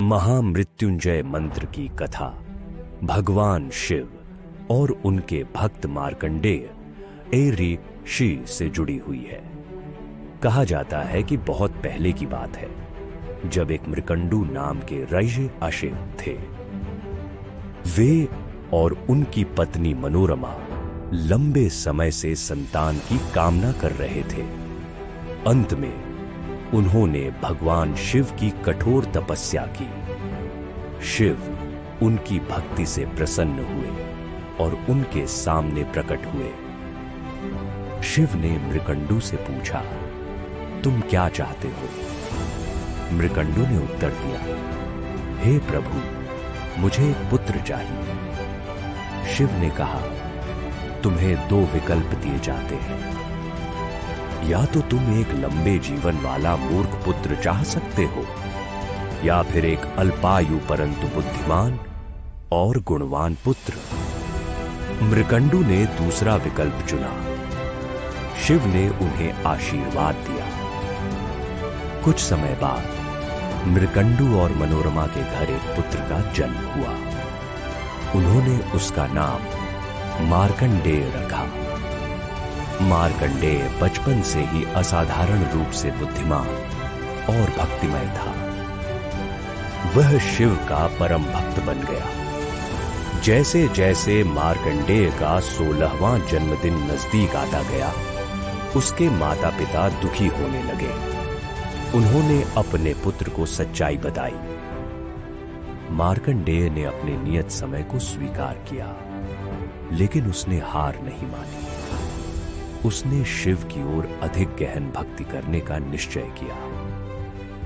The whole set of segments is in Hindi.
महामृत्युंजय मंत्र की कथा भगवान शिव और उनके भक्त मार्कंडेय ऋषि से जुड़ी हुई है। कहा जाता है कि बहुत पहले की बात है, जब एक मृकंडू नाम के ऋषि थे। वे और उनकी पत्नी मनोरमा लंबे समय से संतान की कामना कर रहे थे। अंत में उन्होंने भगवान शिव की कठोर तपस्या की। शिव उनकी भक्ति से प्रसन्न हुए और उनके सामने प्रकट हुए। शिव ने मृकंडू से पूछा, तुम क्या चाहते हो? मृकंडू ने उत्तर दिया, हे प्रभु, मुझे एक पुत्र चाहिए। शिव ने कहा, तुम्हें दो विकल्प दिए जाते हैं। या तो तुम एक लंबे जीवन वाला मूर्ख पुत्र चाह सकते हो, या फिर एक अल्पायु परंतु बुद्धिमान और गुणवान पुत्र। मृकंडू ने दूसरा विकल्प चुना। शिव ने उन्हें आशीर्वाद दिया। कुछ समय बाद मृकंडू और मनोरमा के घर एक पुत्र का जन्म हुआ। उन्होंने उसका नाम मार्कंडेय रखा। मार्कंडेय बचपन से ही असाधारण रूप से बुद्धिमान और भक्तिमय था। वह शिव का परम भक्त बन गया। जैसे जैसे मार्कंडेय का 16वां जन्मदिन नजदीक आता गया, उसके माता पिता दुखी होने लगे। उन्होंने अपने पुत्र को सच्चाई बताई। मार्कंडेय ने अपने नियत समय को स्वीकार किया, लेकिन उसने हार नहीं मानी। उसने शिव की ओर अधिक गहन भक्ति करने का निश्चय किया।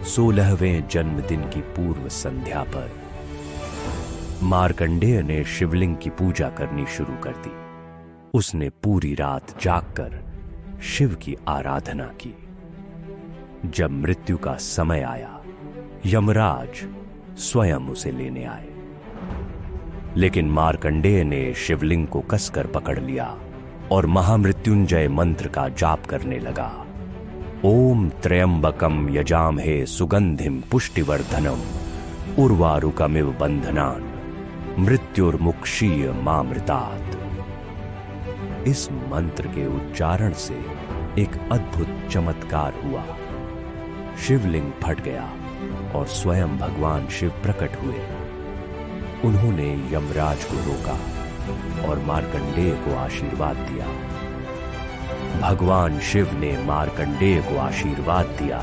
16वें जन्मदिन की पूर्व संध्या पर मार्कंडेय ने शिवलिंग की पूजा करनी शुरू कर दी। उसने पूरी रात जागकर शिव की आराधना की। जब मृत्यु का समय आया, यमराज स्वयं उसे लेने आए, लेकिन मार्कंडेय ने शिवलिंग को कसकर पकड़ लिया और महामृत्युंजय मंत्र का जाप करने लगा। ओम त्र्यंबकम यजामहे सुगंधिम पुष्टिवर्धनम उर्वारुकमिव बंधनान मृत्युर्मुक्षीय मामृतात्। इस मंत्र के उच्चारण से एक अद्भुत चमत्कार हुआ। शिवलिंग फट गया और स्वयं भगवान शिव प्रकट हुए। उन्होंने यमराज को रोका और मार्कंडेय को आशीर्वाद दिया। भगवान शिव ने मार्कंडेय को आशीर्वाद दिया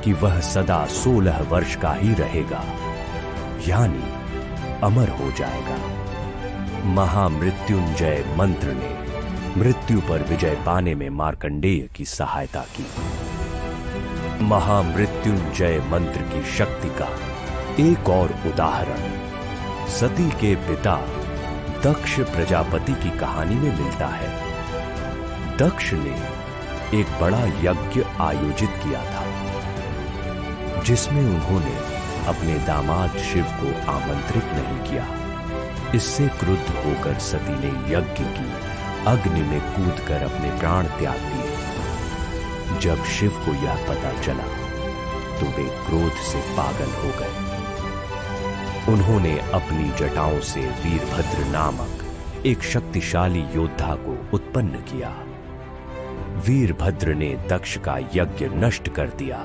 कि वह सदा 16 वर्ष का ही रहेगा, यानी अमर हो जाएगा। महामृत्युंजय मंत्र ने मृत्यु पर विजय पाने में मार्कंडेय की सहायता की। महामृत्युंजय मंत्र की शक्ति का एक और उदाहरण सती के पिता दक्ष प्रजापति की कहानी में मिलता है। दक्ष ने एक बड़ा यज्ञ आयोजित किया था, जिसमें उन्होंने अपने दामाद शिव को आमंत्रित नहीं किया। इससे क्रुद्ध होकर सती ने यज्ञ की अग्नि में कूदकर अपने प्राण त्याग दिए। जब शिव को यह पता चला तो वे क्रोध से पागल हो गए। उन्होंने अपनी जटाओं से वीरभद्र नामक एक शक्तिशाली योद्धा को उत्पन्न किया। वीरभद्र ने दक्ष का यज्ञ नष्ट कर दिया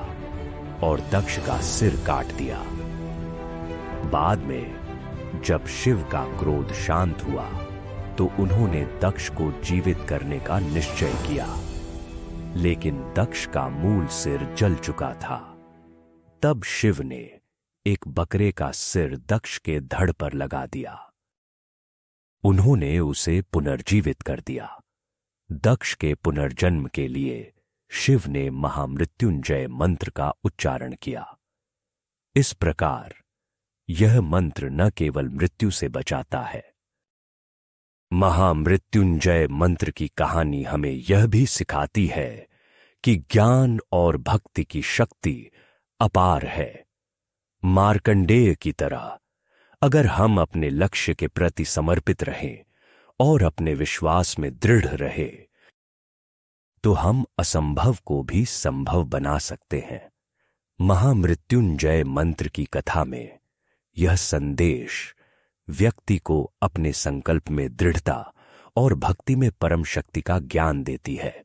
और दक्ष का सिर काट दिया। बाद में जब शिव का क्रोध शांत हुआ तो उन्होंने दक्ष को जीवित करने का निश्चय किया, लेकिन दक्ष का मूल सिर जल चुका था। तब शिव ने एक बकरे का सिर दक्ष के धड़ पर लगा दिया। उन्होंने उसे पुनर्जीवित कर दिया। दक्ष के पुनर्जन्म के लिए शिव ने महामृत्युंजय मंत्र का उच्चारण किया। इस प्रकार यह मंत्र न केवल मृत्यु से बचाता है। महामृत्युंजय मंत्र की कहानी हमें यह भी सिखाती है कि ज्ञान और भक्ति की शक्ति अपार है। मार्कंडेय की तरह अगर हम अपने लक्ष्य के प्रति समर्पित रहें और अपने विश्वास में दृढ़ रहे, तो हम असंभव को भी संभव बना सकते हैं। महामृत्युंजय मंत्र की कथा में यह संदेश व्यक्ति को अपने संकल्प में दृढ़ता और भक्ति में परम शक्ति का ज्ञान देती है।